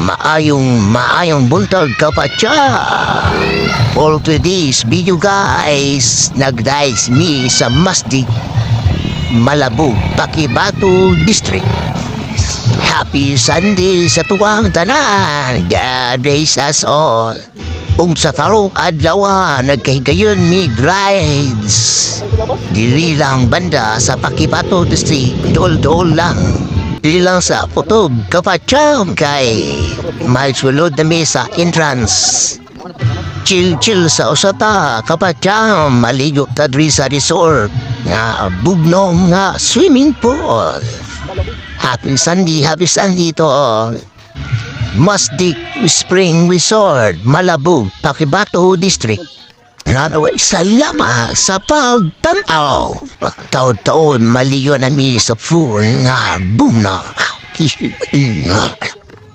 maayong buntag kapatya. For today's video guys, nag-dive me sa Masdig, Malabog, Pakibatu District. Happy Sunday sa tuwang tanan. God bless us all. Kung sa tarong adlaw nagkahigayon mi rides. Dili lang banda sa Pakibatu District, dol-dol lang. Dili lang sa Putog, Kapatsam kay may sulod na sa entrance. Chill sa usata, Kapatsam, maligo ta diri sa resort nga bugnom nga swimming pool. Happy Sunday to Masdig Spring Resort, Malabog, Pakibatu District. Naraway salamat sa pagtanaw. Taon-taon maliyo na mi sa pool nga bugnom.